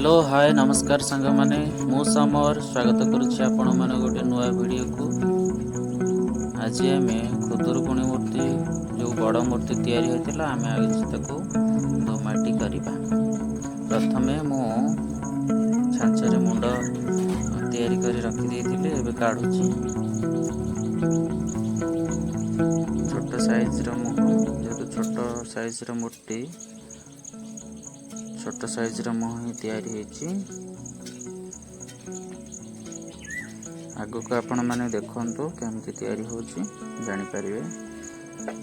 Hello hi नमस्कार सांग माने मु समर स्वागत करुच्ची आपण माने गोटे नुआ वीडियो को। आज आम खुदुरुकुणी मूर्ति जो बड़ मूर्ति तैयारी होता आम आज ताको धोमाटी करवा। प्रथमे मु छांचरे मुंड तैयारी कर रखी एबे काढुची। छोट साइज रो मुह जेहेतु छोट साइज रो मूर्ति छोट साइज रो मुह ही तैयारी होइची। आगो को आपण माने देखंतु केमती तैयारी होची जानि परिबे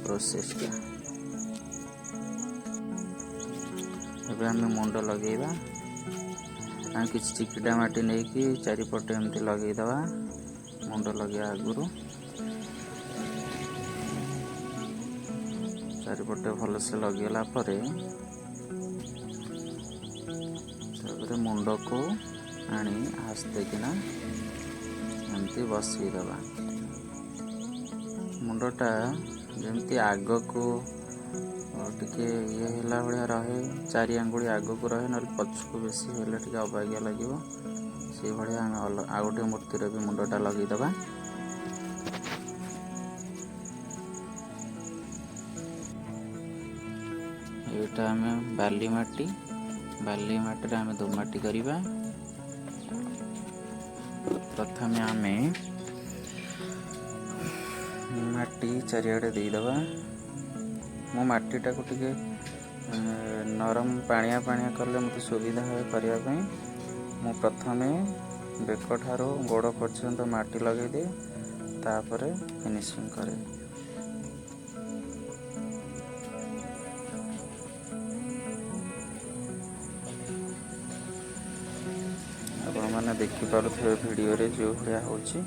प्रोसेस का। एबे हम मुंड लगेइबा आ किछ चिकिडा माटी नै कि चारिपटे एमती लगेइ दवा। मुंड लगे आगुरु चारिपटे भल से लगेला परे मुंड को आनी आस्ते किना एमती बसई दबा। मुंडटा जमती आग को टिके ये हिला भाया रहे, चारि आंगुली आग को रहे ना पछ को बेसी हेले टिके अबागिया लगिवो से भाया आम आ गोटे मूर्तिर भी मुंडटा लगे दबा। एटा आम बाली माटी रे आम धोमाटी करिबा। प्रथमे आमे माटी चारिआडे दे दबा। मो माटीटा को टिके नरम पानिया पानिया करले मते सुविधा है करिया पई। मो प्रथमे बेक ठारो गोड़ पर्यंत माटी लगे दे तापरे फिनिशिंग करे। आपण माने देखि पारुथिबे वीडियो रे जो भया होची।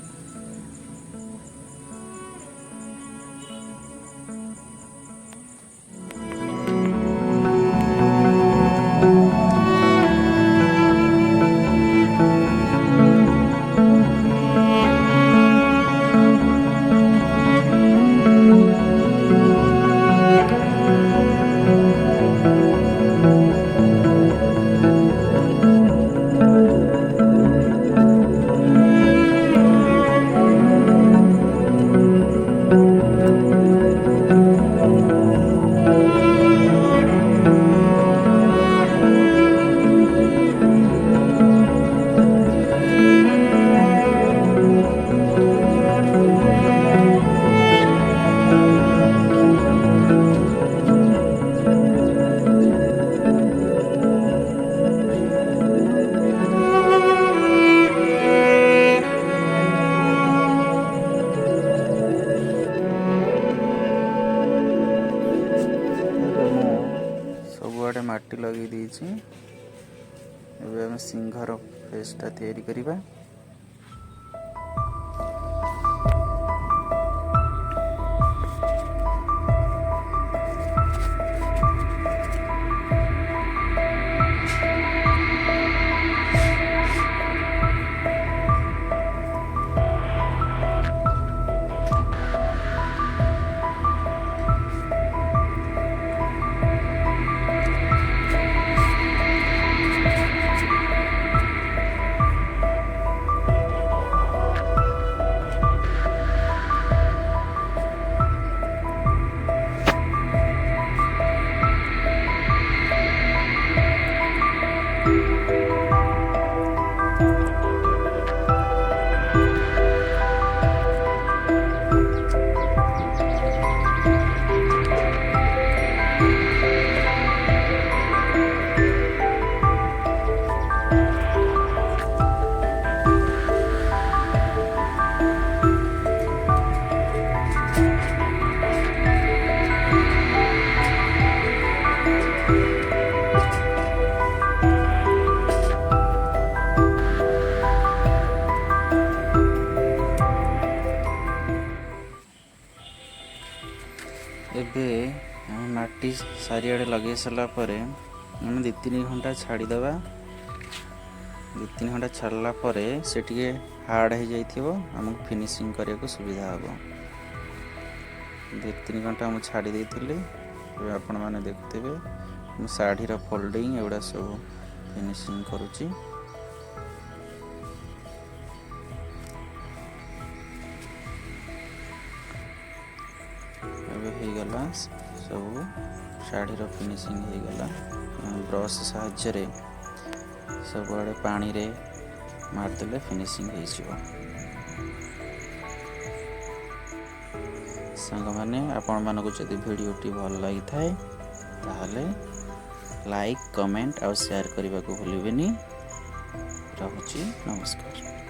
सबुआडे माटी लगे दीची। एबे हम सिंहर फेसटा तैयारी करिबा। एबे माटी सारियाडे लगे सारा परे हम 2-3 घंटा छाड़ी दबा। 2-3 घंटा छाड़ला परे से टिके हार्ड हो जाइथिबो हमको फिनिशिंग करिया को सुविधा हबो। 2-3 घंटा हम छाड़ी देथिले। आपण माने देखुथिबे साड़ी रो फोल्डिंग एवडा सब फिनिशिंग करुची। हो गला सब शाढ़ी रो फिनिशिंग हो गला। ब्रश साहाय्य सब आड़े पानी रे मारदेले फिनिशिंग हो जिवो। सांग माने आपण मानको जदि वीडियोटी भल लगी थाए ताहले लाइक कमेंट और शेयर करने को भूलिबेनी। रहुची नमस्कार।